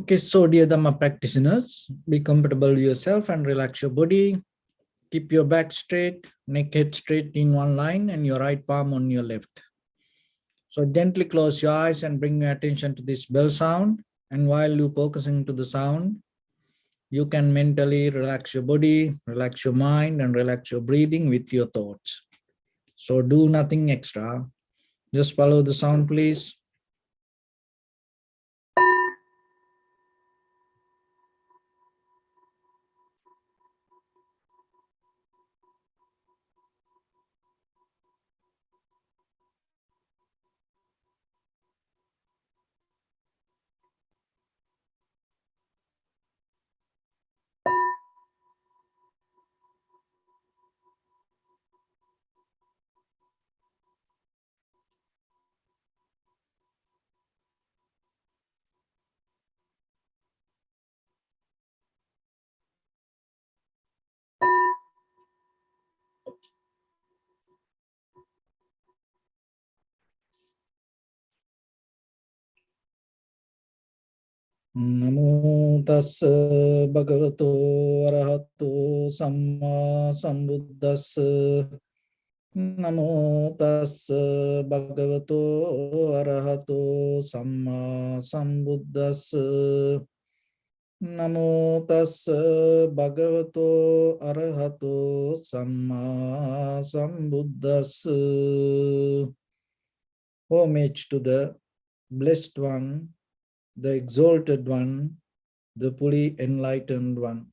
Okay, so dear Dhamma practitioners, be comfortable with yourself and relax your body. Keep your back straight, neck head straight in one line and your right palm on your left. So gently close your eyes and bring your attention to this bell sound. And while you're focusing to the sound, you can mentally relax your body, relax your mind, and relax your breathing with your thoughts. So do nothing extra. Just follow the sound, please. Namo tassa bhagavato arahato samma sambuddhassa. Namo tassa bhagavato arahato samma sambuddhassa. Namo tassa bhagavato arahato samma sambuddhassa. Homage to the Blessed One, the Exalted One, the fully enlightened one.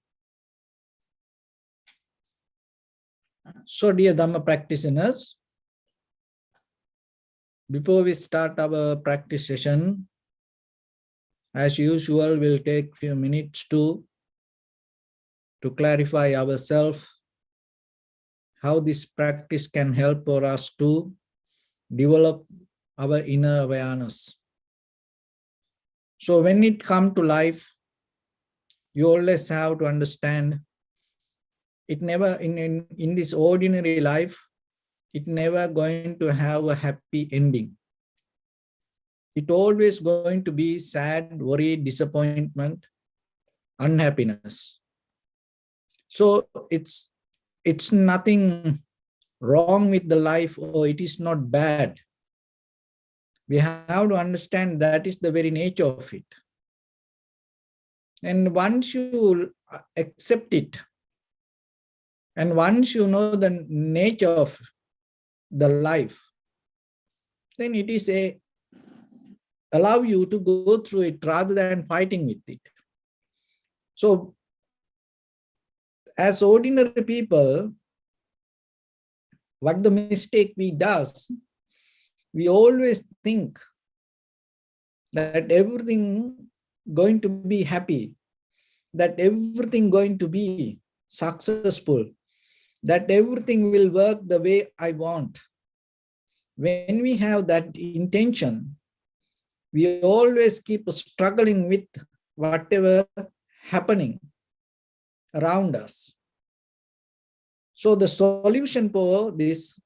So dear Dhamma practitioners, before we start our practice session, as usual, we'll take a few minutes to clarify ourselves, how this practice can help for us to develop our inner awareness. So when it comes to life, you always have to understand it never, in this ordinary life, it never going to have a happy ending. It always going to be sad, worry, disappointment, unhappiness. So it's nothing wrong with the life, or it is not bad. We have to understand that is the very nature of it. And once you accept it, and once you know the nature of the life, then it is allow you to go through it rather than fighting with it. So as ordinary people, what the mistake we does, we always think that everything going to be happy, that everything going to be successful, that everything will work the way I want. When we have that intention, we always keep struggling with whatever happening around us. So the solution for this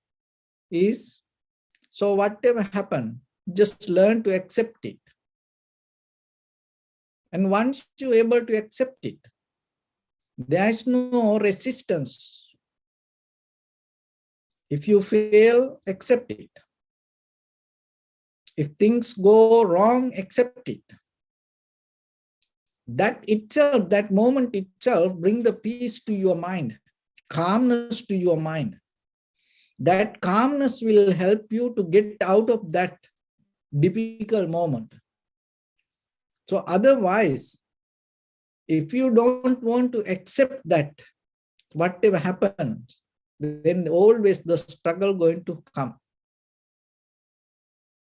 is, so whatever happened, just learn to accept it. And once you're able to accept it, there is no resistance. If you fail, accept it. If things go wrong, accept it. That itself, that moment itself, bring the peace to your mind, calmness to your mind. That calmness will help you to get out of that difficult moment. So otherwise, if you don't want to accept that, whatever happens, then always the struggle going to come.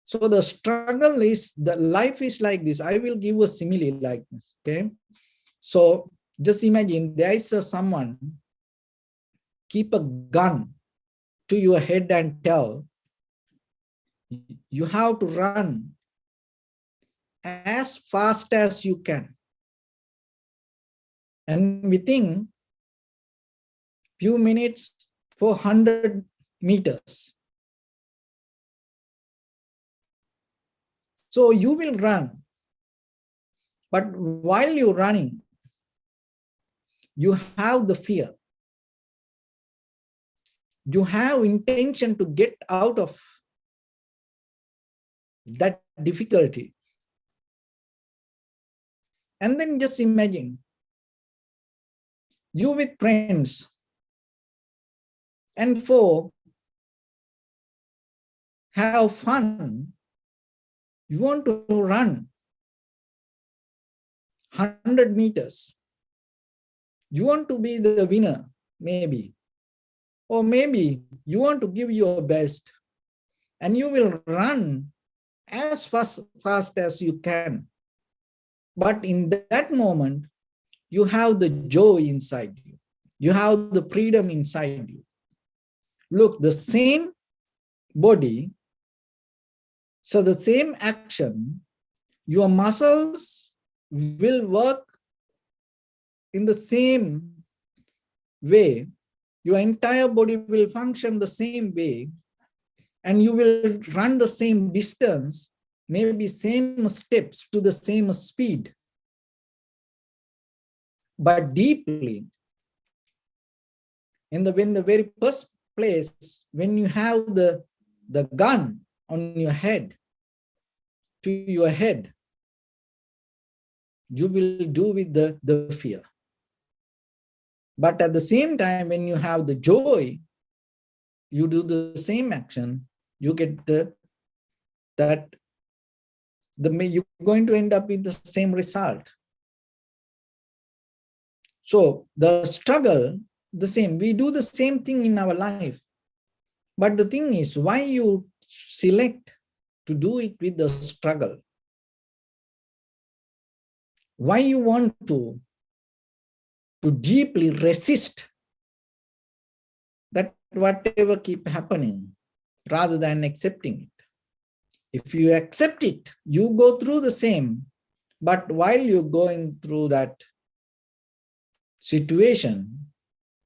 So the struggle is, the life is like this. I will give a simile like this, okay? So just imagine there is someone keep a gun to your head and tell, you have to run as fast as you can. And within few minutes, 400 meters. So you will run. But while you're running, you have the fear. You have intention to get out of that difficulty. And then just imagine you with friends and for have fun, you want to run 100 meters. You want to be the winner, maybe. Or maybe you want to give your best and you will run as fast as you can. But in that moment, you have the joy inside you. You have the freedom inside you. Look, the same body, so the same action, your muscles will work in the same way. Your entire body will function the same way, and you will run the same distance, maybe same steps to the same speed. But deeply, when the very first place, when you have the gun on your head, to your head, you will do with the fear. But at the same time, when you have the joy, you do the same action, you get you're going to end up with the same result. So the struggle, the same, we do the same thing in our life. But the thing is, why you select to do it with the struggle? Why you want to deeply resist that whatever keep happening rather than accepting it? If you accept it, you go through the same, but while you're going through that situation,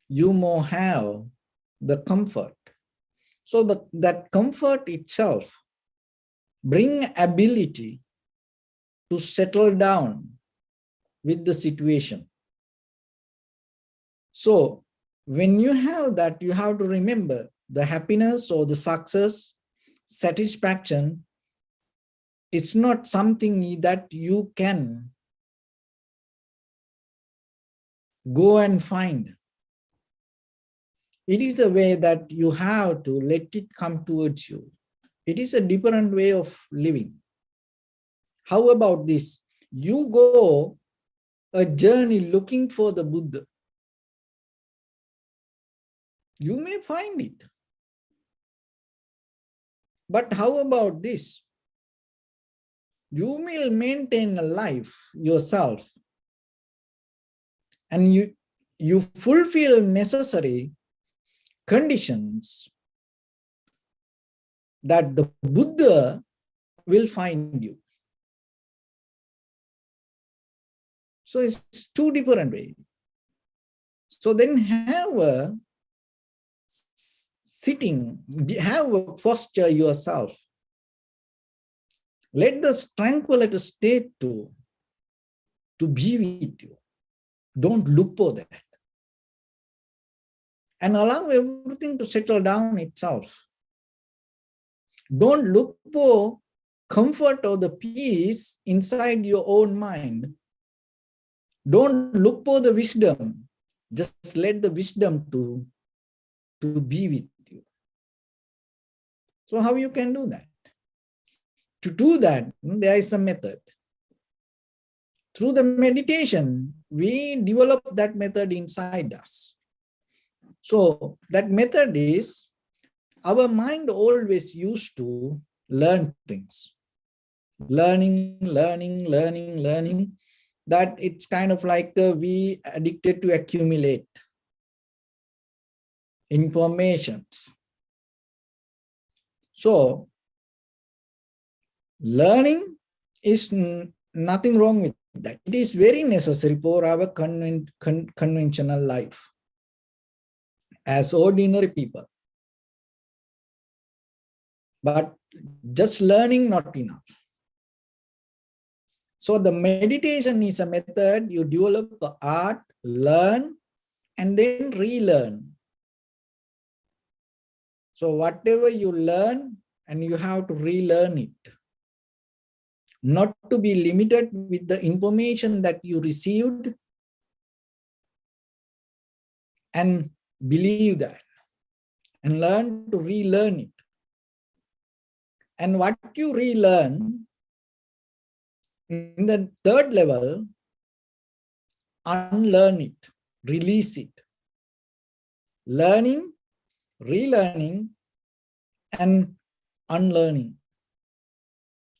you more have the comfort. So that comfort itself bring ability to settle down with the situation. So when you have that, you have to remember the happiness or the success, satisfaction, it's not something that you can go and find. It is a way that you have to let it come towards you. It is a different way of living. How about this? You go a journey looking for the Buddha. You may find it. But how about this? You will maintain a life yourself and you fulfill necessary conditions that the Buddha will find you. So it's two different ways. So then have a sitting, have a posture yourself. Let the tranquility state to be with you. Don't look for that. And allow everything to settle down itself. Don't look for comfort or the peace inside your own mind. Don't look for the wisdom. Just let the wisdom to be with you. So how you can do that? To do that, there is a method. Through the meditation, we develop that method inside us. So that method is, our mind always used to learn things. Learning, that it's kind of like we addicted to accumulate information. So learning is nothing wrong with that. It is very necessary for our conventional life as ordinary people. But just learning not enough. So the meditation is a method you develop art, learn, and then relearn. So whatever you learn, and you have to relearn it. Not to be limited with the information that you received and believe that and learn to relearn it. And what you relearn in the third level, unlearn it, release it. Learning, relearning, and unlearning.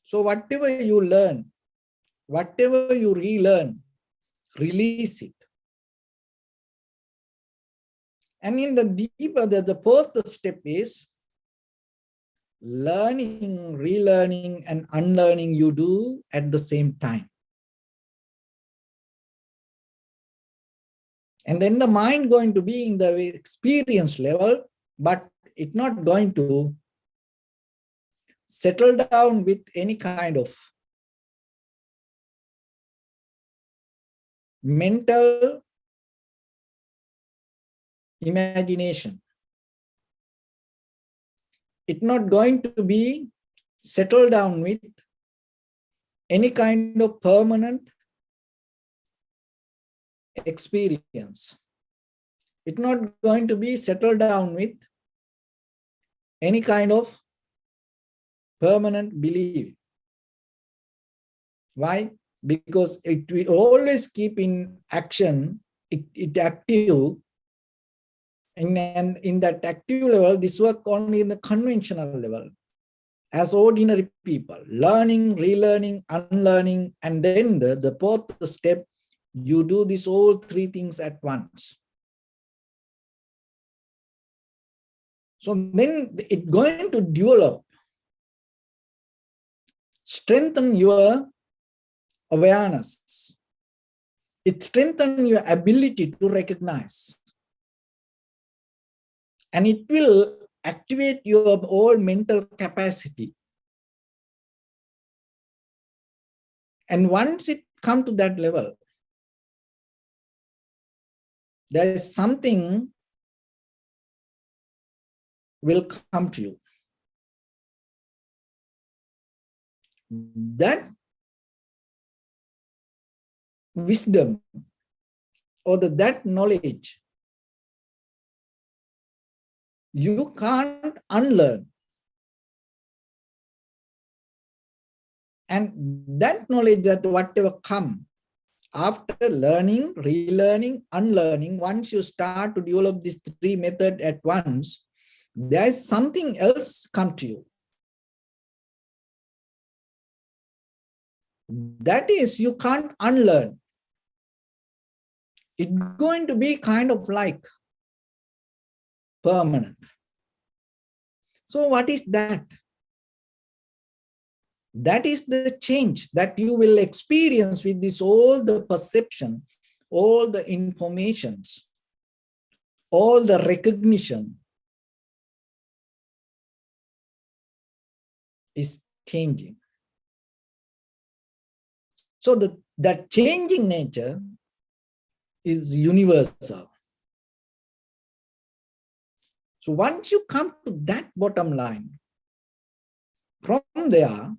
So whatever you learn, whatever you relearn, release it. And in the deeper, the fourth step is learning, relearning, and unlearning you do at the same time. And then the mind going to be in the experience level, but it's not going to settle down with any kind of mental imagination. It's not going to be settled down with any kind of permanent experience. It's not going to be settled down with any kind of permanent belief. Why? Because it will always keep in action, it active, and in that active level, this work only in the conventional level, as ordinary people, learning, relearning, unlearning, and then the fourth step, you do these all three things at once. So then it's going to develop, strengthen your awareness. It strengthens your ability to recognize. And it will activate your whole mental capacity. And once it comes to that level, there is something will come to you. That wisdom or that knowledge, you can't unlearn. And that knowledge, that whatever comes after learning, relearning, unlearning, once you start to develop these three methods at once, there is something else come to you. That is, you can't unlearn. It's going to be kind of like permanent. So what is that? That is the change that you will experience with this, all the perception, all the informations, all the recognition is changing. So that changing nature is universal. So once you come to that bottom line, from there,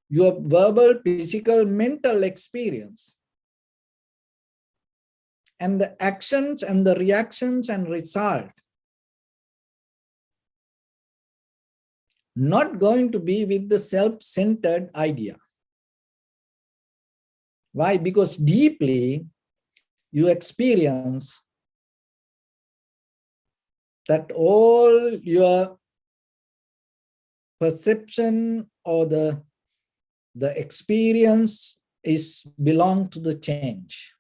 your verbal, physical, mental experience and the actions and the reactions and result not going to be with the self-centered idea. Why? Because deeply you experience that all your perception or the experience is belong to the change.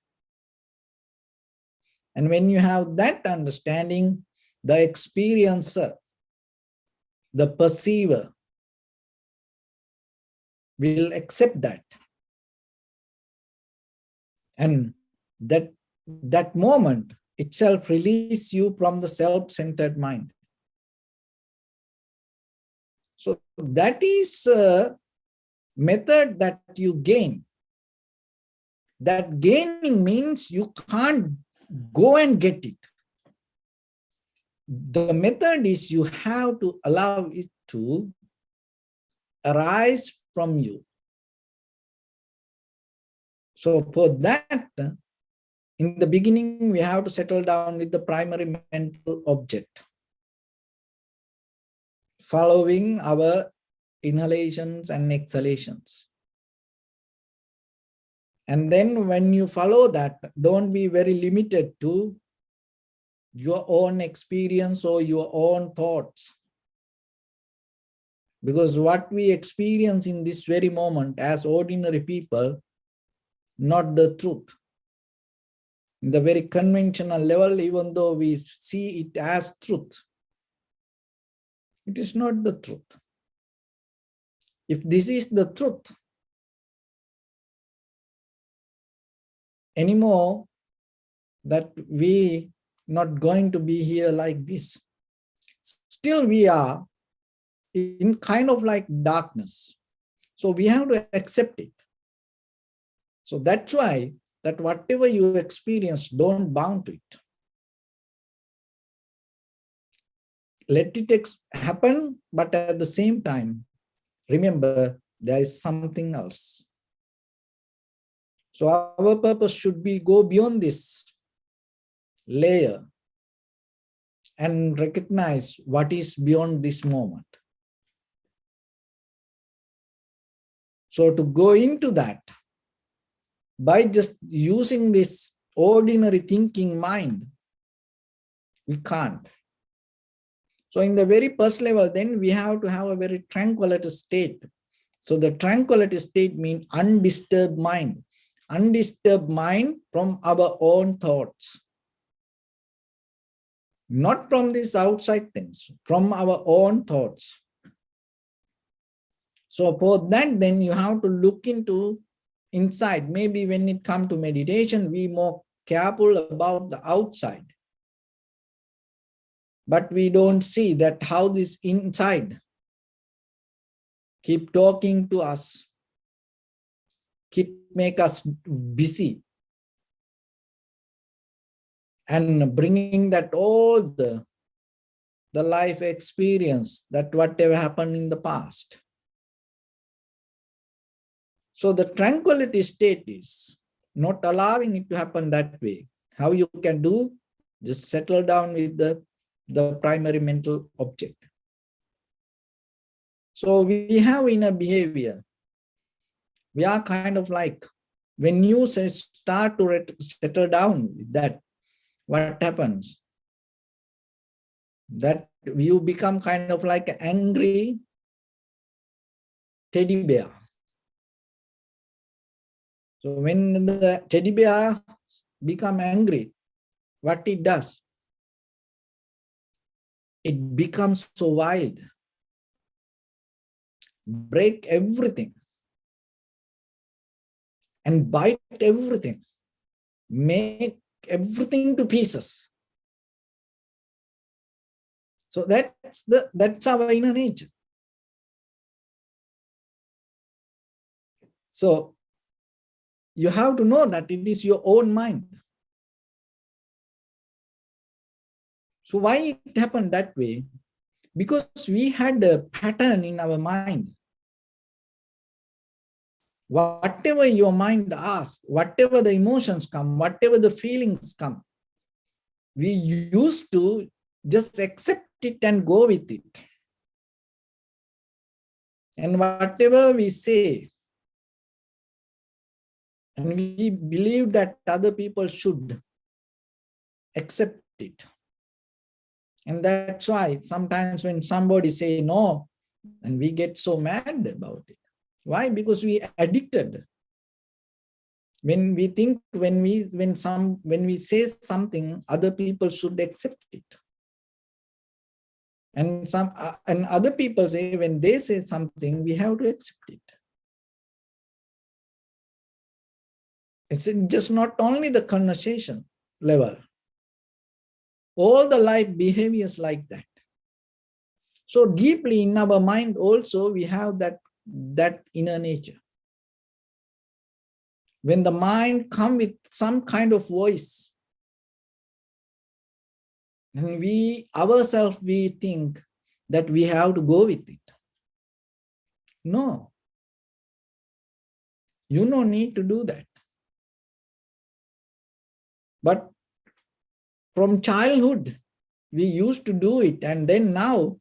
And when you have that understanding, the experiencer, the perceiver will accept that. And that moment itself releases you from the self-centered mind. So that is method that you gain, that gaining means you can't go and get it. The method is you have to allow it to arise from you. So for that, in the beginning, we have to settle down with the primary mental object, following our inhalations and exhalations. And then when you follow that, don't be very limited to your own experience or your own thoughts. Because what we experience in this very moment as ordinary people, not the truth. In the very conventional level, even though we see it as truth, it is not the truth. If this is the truth, anymore, that we not going to be here like this. Still we are in kind of like darkness. So we have to accept it. So that's why that whatever you experience, don't bound to it. Let it happen, but at the same time, remember there is something else. So our purpose should be go beyond this layer and recognize what is beyond this moment. So to go into that, by just using this ordinary thinking mind, we can't. So in the very first level, then we have to have a very tranquility state. So the tranquility state means undisturbed mind. Undisturbed mind from our own thoughts. Not from these outside things, from our own thoughts. So for that, then you have to look into inside. Maybe when it comes to meditation, we more careful about the outside. But we don't see that how this inside keep talking to us, keep make us busy, and bringing that all the life experience, that whatever happened in the past. So the tranquility state is not allowing it to happen that way. How you can do? Just settle down with the primary mental object. So we have inner behavior. We are kind of like, when you say start to settle down with that, what happens? That you become kind of like an angry teddy bear. So when the teddy bear become angry, what it does? It becomes so wild, break everything and bite everything, make everything to pieces. So that's our inner nature. So you have to know that it is your own mind. So why it happened that way? Because we had a pattern in our mind. Whatever your mind asks, whatever the emotions come, whatever the feelings come, we used to just accept it and go with it. And whatever we say, and we believe that other people should accept it. And that's why sometimes when somebody say no, and we get so mad about it. Why? Because we addicted. When we think, when we say something, other people should accept it. And other people say, when they say something, we have to accept it. It's just not only the conversation level. All the life behaviors like that. So deeply in our mind also, we have that that inner nature. When the mind comes with some kind of voice, and we ourselves, we think that we have to go with it. No, you don't need to do that. But from childhood, we used to do it, and then now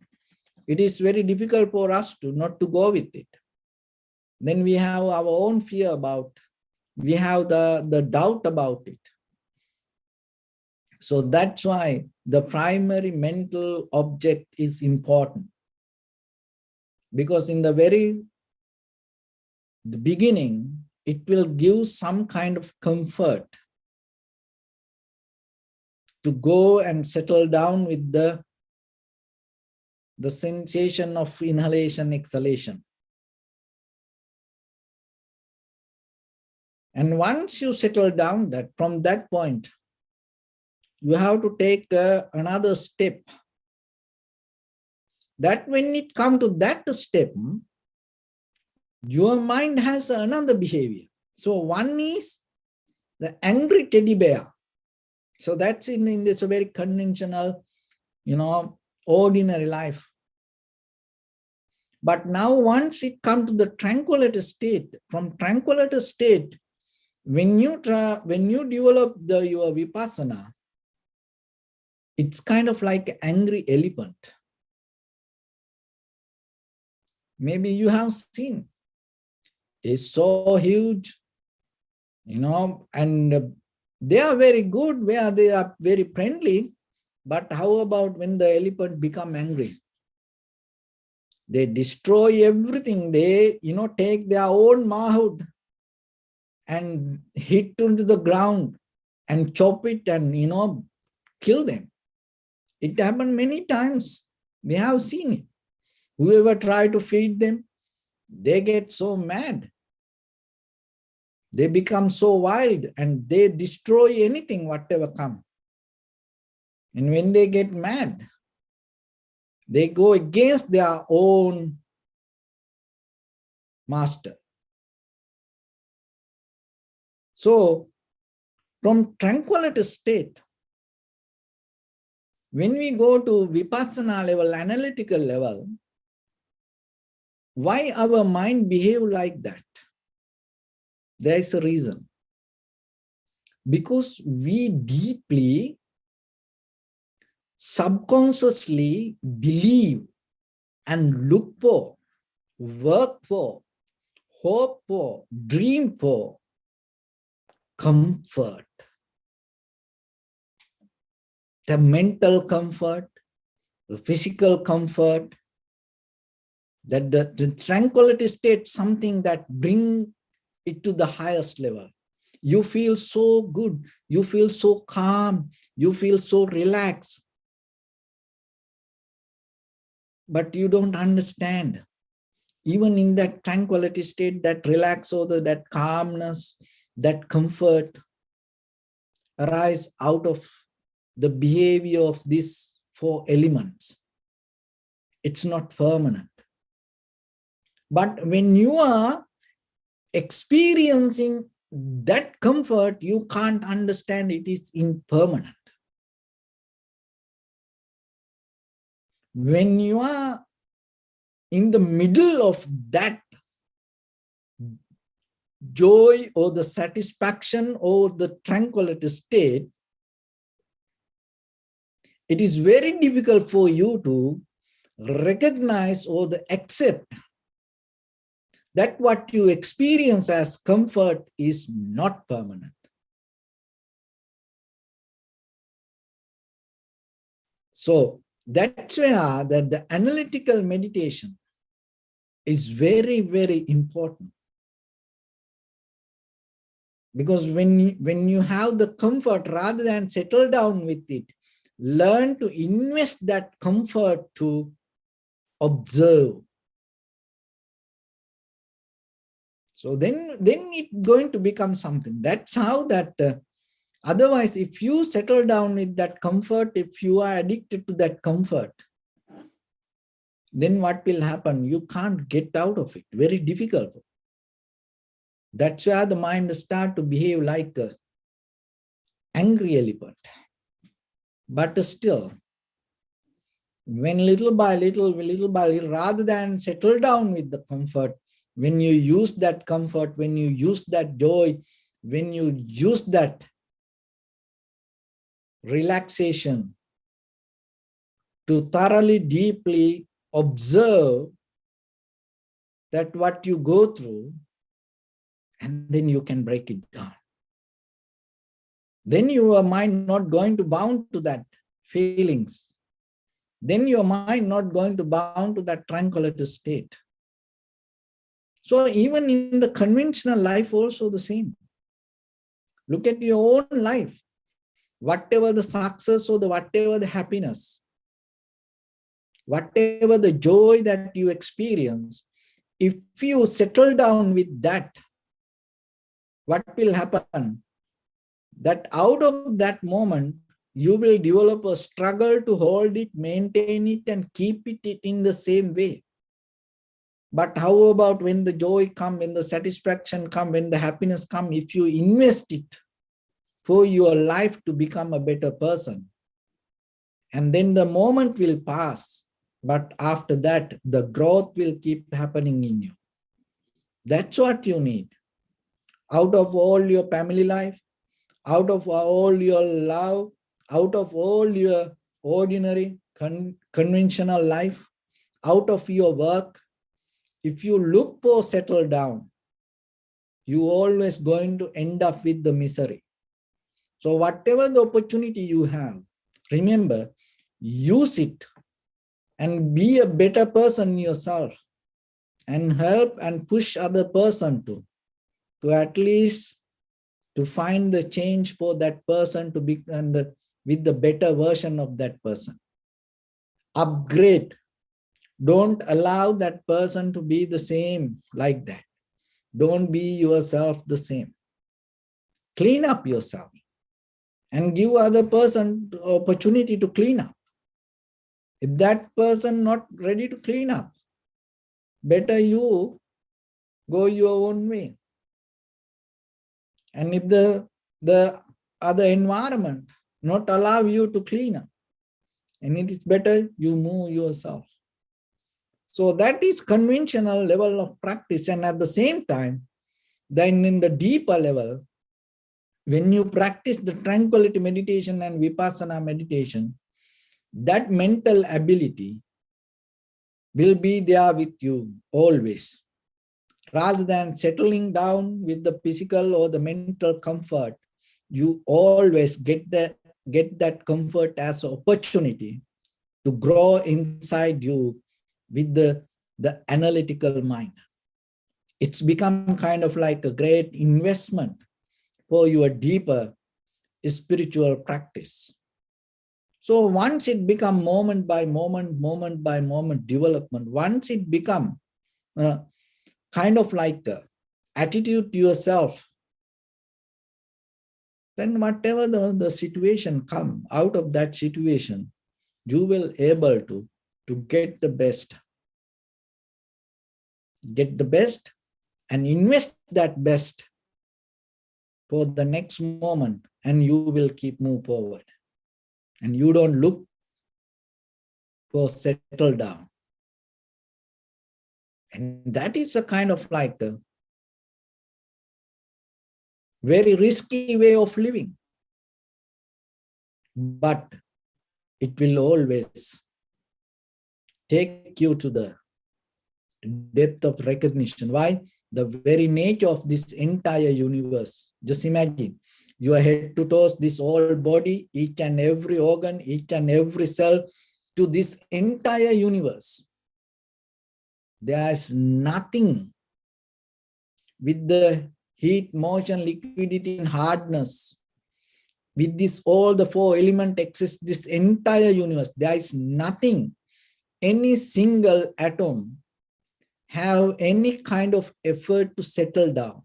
it is very difficult for us to not to go with it. Then we have our own fear about, we have the doubt about it. So that's why the primary mental object is important. Because in the beginning, it will give some kind of comfort to go and settle down with the sensation of inhalation, exhalation. And once you settle down, that from that point, you have to take another step. That when it comes to that step, your mind has another behavior. So one is the angry teddy bear. So that's in this very conventional, ordinary life. But now once it comes to the tranquility state, from tranquility state, when you develop your vipassana, it's kind of like an angry elephant. Maybe you have seen. It's so huge, and they are very good where they are very friendly. But how about when the elephant become angry? They destroy everything. They, take their own manhood and hit into the ground and chop it and, kill them. It happened many times. We have seen it. Whoever tried to feed them, they get so mad. They become so wild and they destroy anything, whatever comes. And when they get mad, they go against their own master. So, from tranquility state, when we go to vipassana level, analytical level, why our mind behave like that? There is a reason. Because we deeply, subconsciously believe and look for, work for, hope for, dream for comfort. The mental comfort, the physical comfort, that the tranquility state, something that brings it to the highest level. You feel so good, you feel so calm, you feel so relaxed. But you don't understand. Even in that tranquility state, that relax or that calmness, that comfort arise out of the behavior of these four elements. It's not permanent. But when you are experiencing that comfort, you can't understand it is impermanent. When you are in the middle of that joy or the satisfaction or the tranquility state, it is very difficult for you to recognize or accept that what you experience as comfort is not permanent. So that's where the analytical meditation is very, very important. Because when you have the comfort, rather than settle down with it, learn to invest that comfort to observe. So then it's going to become something. That's how that, otherwise, if you settle down with that comfort, if you are addicted to that comfort, then what will happen? You can't get out of it. Very difficult. That's where the mind start to behave like an angry elephant. But still, when little by little, rather than settle down with the comfort, when you use that comfort, when you use that joy, when you use that relaxation to thoroughly, deeply observe that what you go through, and then you can break it down. Then your mind not going to bound to that feelings. Then your mind not going to bound to that tranquility state. So even in the conventional life also the same. Look at your own life. Whatever the success or whatever the happiness, whatever the joy that you experience, if you settle down with that, what will happen? That out of that moment, you will develop a struggle to hold it, maintain it, and keep it in the same way. But how about when the joy comes, when the satisfaction comes, when the happiness comes, if you invest it for your life to become a better person, and then the moment will pass, but after that, the growth will keep happening in you. That's what you need. Out of all your family life, out of all your love, out of all your ordinary, conventional life, out of your work, if you look for settle down, you always going to end up with the misery. So whatever the opportunity you have, remember, use it and be a better person yourself and help and push other person to at least to find the change for that person to be with the better version of that person. Upgrade. Don't allow that person to be the same like that. Don't be yourself the same. Clean up yourself and give other person opportunity to clean up. If that person not ready to clean up, better you go your own way. And if the other environment not allow you to clean up, and it is better you move yourself. So that is conventional level of practice. And at the same time, then in the deeper level, when you practice the tranquility meditation and vipassana meditation, that mental ability will be there with you always. Rather than settling down with the physical or the mental comfort, you always get that comfort as an opportunity to grow inside you with the analytical mind. It's become kind of like a great investment for your deeper spiritual practice. So once it become moment by moment development, once it become kind of like attitude to yourself, then whatever the situation come out of that situation, you will able to get the best. Get the best and invest that best for the next moment, and you will keep move forward. And you don't look for settle down. And that is a kind of like a very risky way of living. But it will always take you to the depth of recognition. Why? The very nature of this entire universe. Just imagine, your head to toes, this whole body, each and every organ, each and every cell, to this entire universe. There is nothing with the heat, motion, liquidity, and hardness. With this, all the four elements exist, this entire universe. There is nothing, any single atom have any kind of effort to settle down,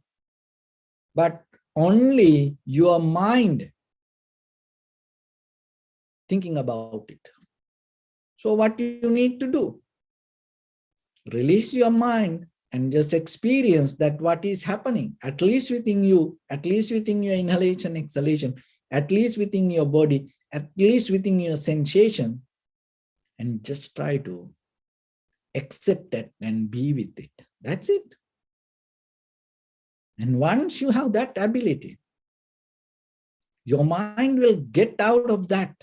but only your mind thinking about it. So what do you need to do? Release your mind and just experience that what is happening, at least within you, at least within your inhalation, exhalation, at least within your body, at least within your sensation, and just try to accept it and be with it. That's it. And once you have that ability, your mind will get out of that.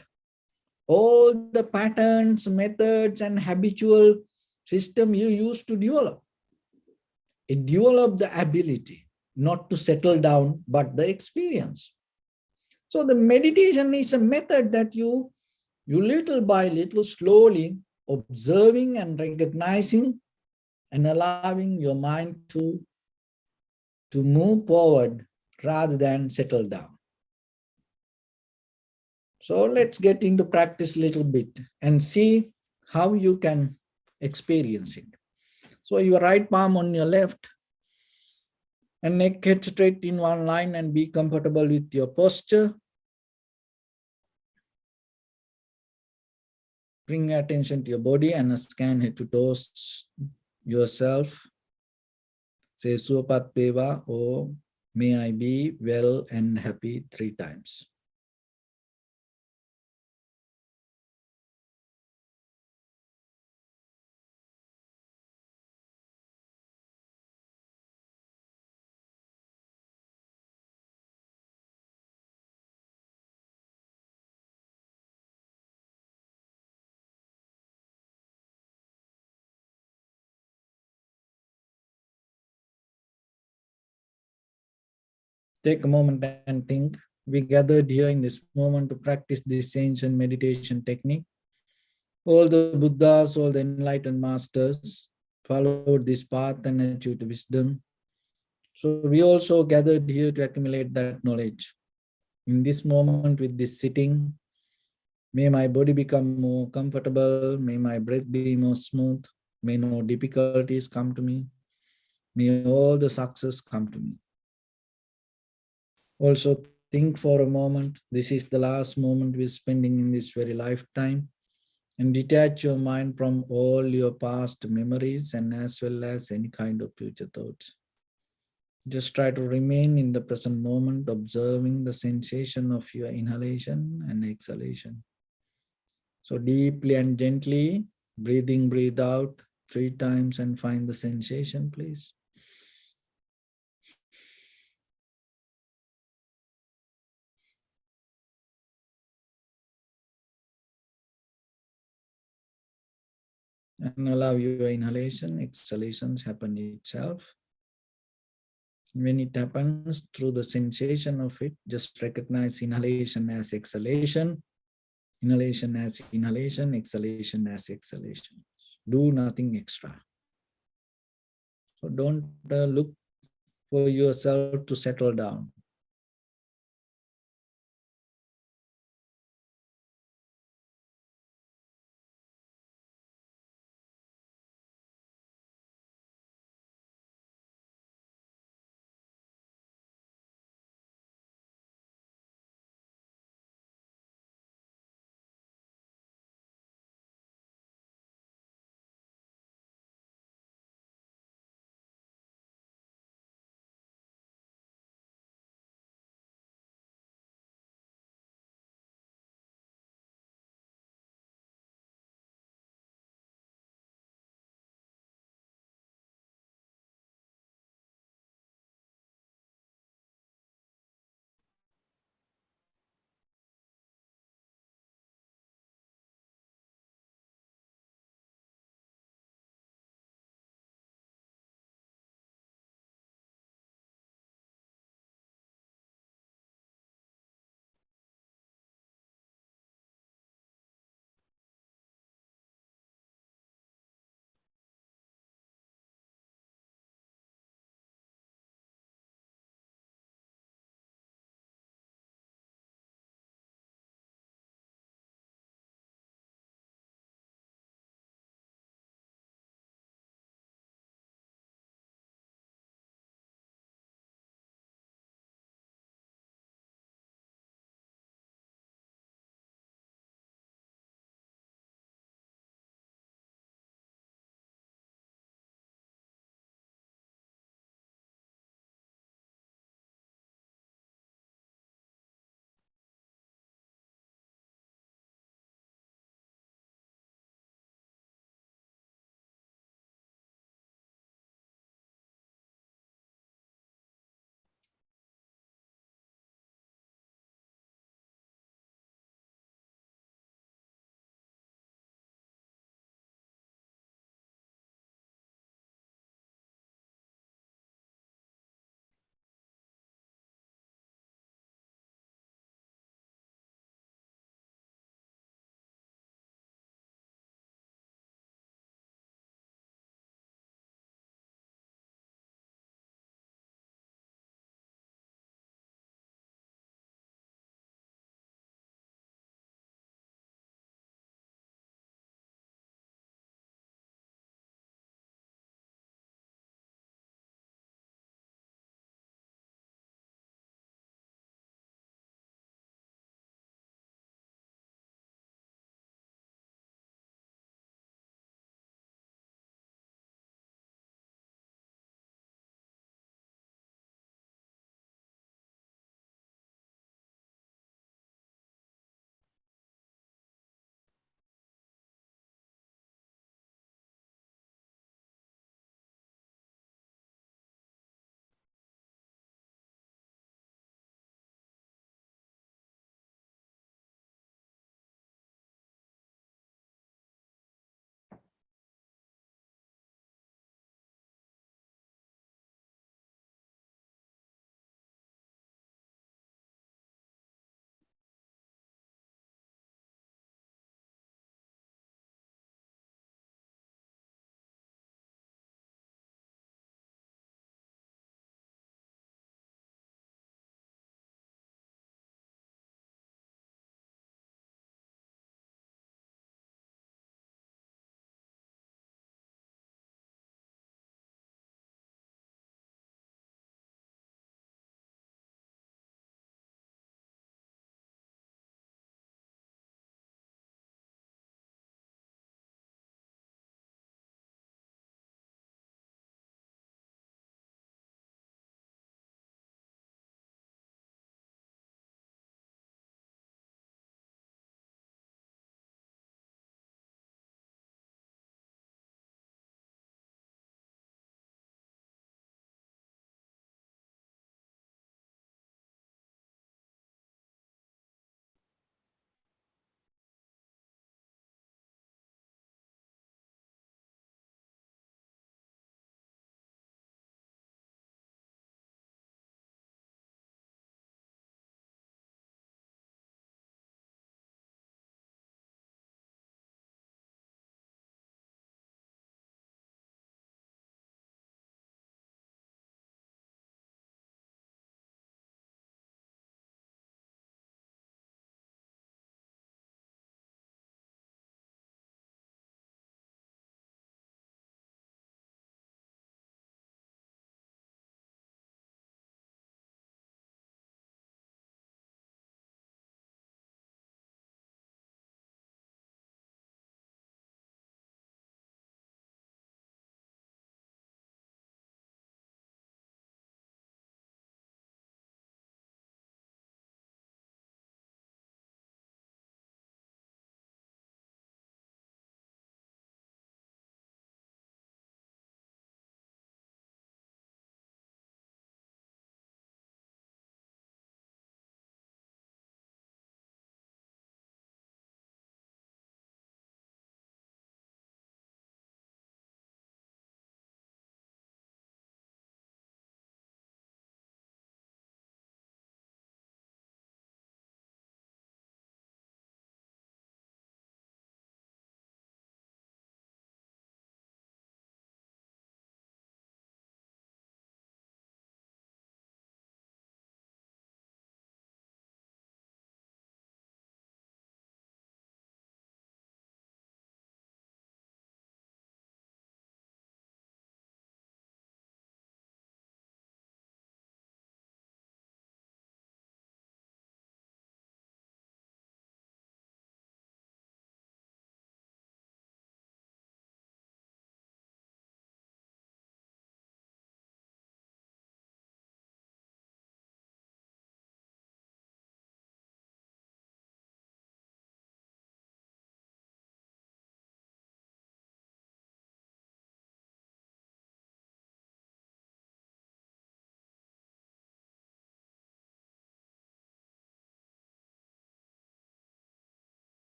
All the patterns, methods, and habitual system you used to develop. It developed the ability not to settle down, but the experience. So the meditation is a method that you little by little, slowly observing and recognizing and allowing your mind to move forward rather than settle down. So let's get into practice a little bit and see how you can experience it. So your right palm on your left and neck head straight in one line, and be comfortable with your posture. Bring attention to your body and scan head to toes yourself. Say Suapat Peva, or may I be well and happy 3 times. Take a moment and think. We gathered here in this moment to practice this ancient meditation technique. All the Buddhas, all the enlightened masters followed this path and achieved wisdom. So we also gathered here to accumulate that knowledge. In this moment with this sitting, may my body become more comfortable, may my breath be more smooth, may no difficulties come to me, may all the success come to me. Also think for a moment, this is the last moment we're spending in this very lifetime, and detach your mind from all your past memories and as well as any kind of future thoughts. Just try to remain in the present moment, observing the sensation of your inhalation and exhalation. So deeply and gently, breathe out 3 times and find the sensation, please. And allow your inhalation, exhalations happen itself. When it happens, through the sensation of it, just recognize inhalation as exhalation, inhalation as inhalation, exhalation as exhalation. Do nothing extra. So don't look for yourself to settle down.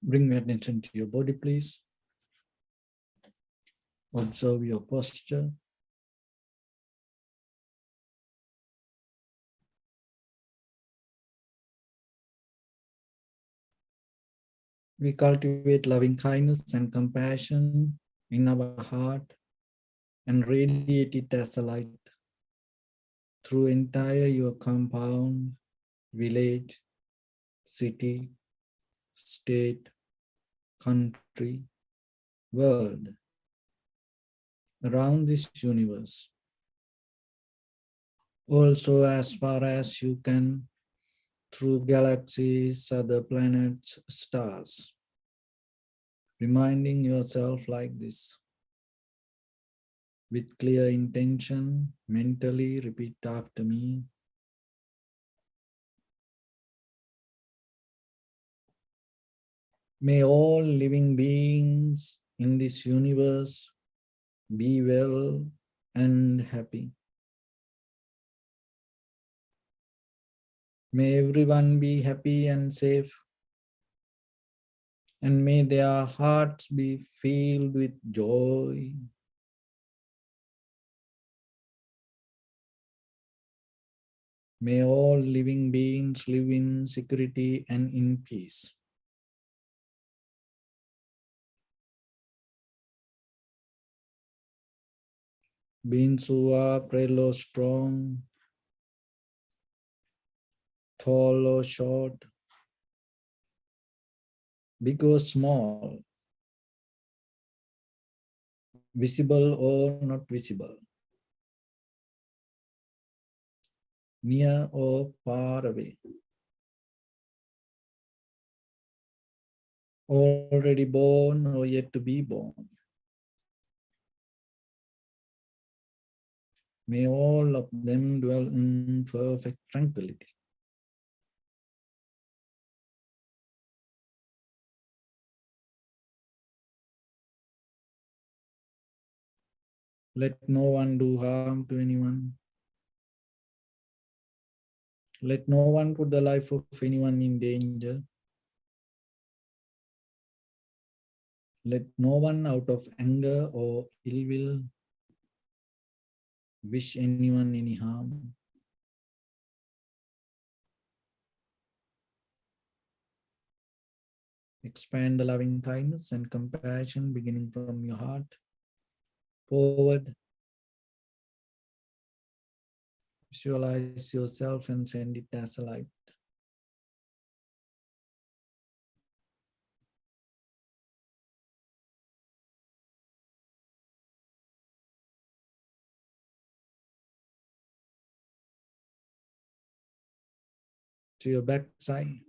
Bring your attention to your body, please. Observe your posture. We cultivate loving kindness and compassion in our heart and radiate it as a light through entire your compound, village, city, state, country, world, around this universe. Also, as far as you can, through galaxies, other planets, stars. Reminding yourself like this. With clear intention, mentally repeat after me. May all living beings in this universe be well and happy. May everyone be happy and safe. And may their hearts be filled with joy. May all living beings live in security and in peace. Beings who are frail or strong, tall or short, big or small, visible or not visible, near or far away, already born or yet to be born. May all of them dwell in perfect tranquility. Let no one do harm to anyone. Let no one put the life of anyone in danger. Let no one out of anger or ill will wish anyone any harm. Expand the loving kindness and compassion beginning from your heart forward. Visualize yourself and send it as a light. To your back side.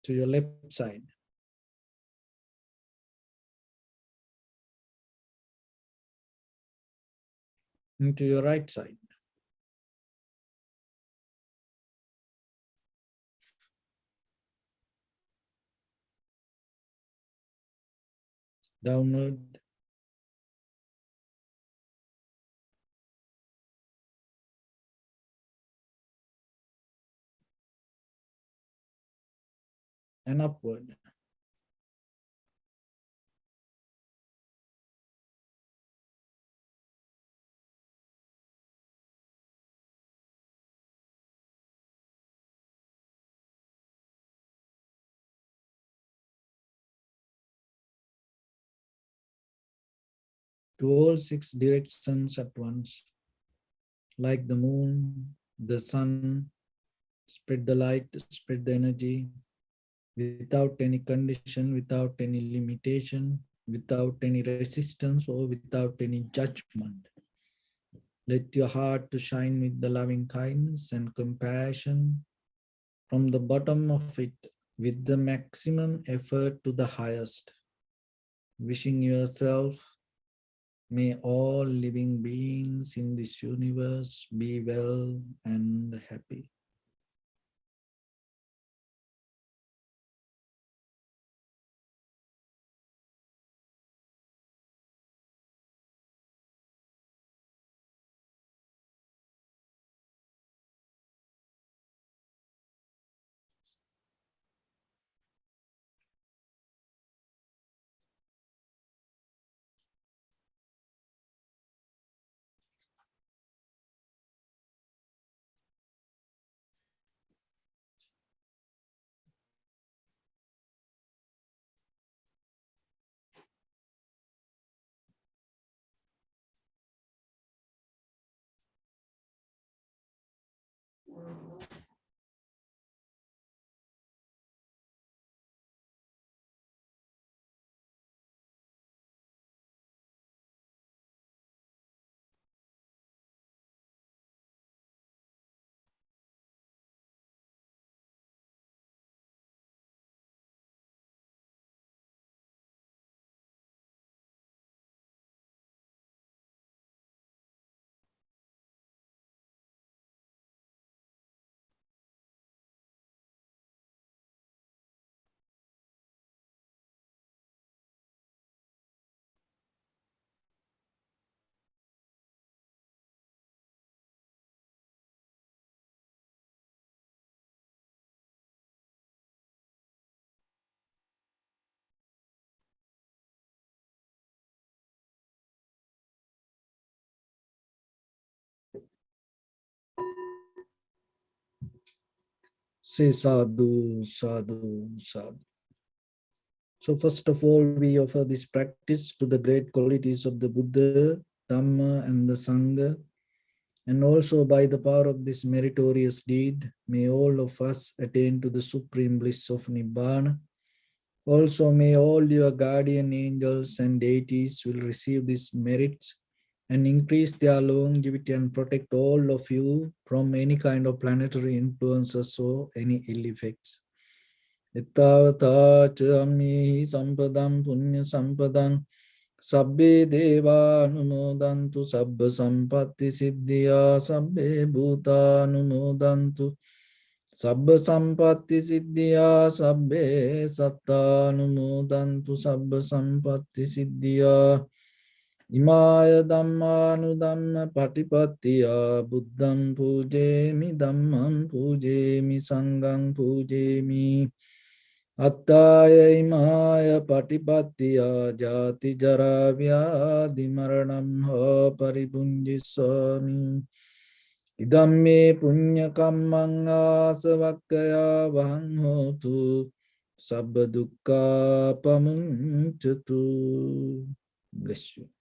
To your left side. And to your right side. Downward. And upward. To all 6 directions at once. Like the moon, the sun, spread the light, spread the energy, without any condition, without any limitation, without any resistance or without any judgment. Let your heart to shine with the loving kindness and compassion from the bottom of it with the maximum effort to the highest. Wishing yourself May all living beings in this universe be well and happy. Say sadhu, sadhu, sadhu. So first of all, we offer this practice to the great qualities of the Buddha, Dhamma, and the Sangha. And also by the power of this meritorious deed, may all of us attain to the supreme bliss of Nibbana. Also, may all your guardian angels and deities will receive these merits and increase their longevity and protect all of you from any kind of planetary influences or any ill effects. Ittavata chammi sampadam punya sampadam sabbe deva anumodantu sabba sampatti siddhya sabbe bhuta anumodantu sabba sampatti siddhya sabbe satta anumodantu sabba sampatti siddhya imaya dhammanudhamma patipattiya buddham pujemi dhammam pujemi sangham pujemi Attaya imaya patipattiya jati jara vyadhi maranam ha paribunjisami idamme punya kammang asavakkaya vahang hotu sabba dukkha pamuncatu. Bless you.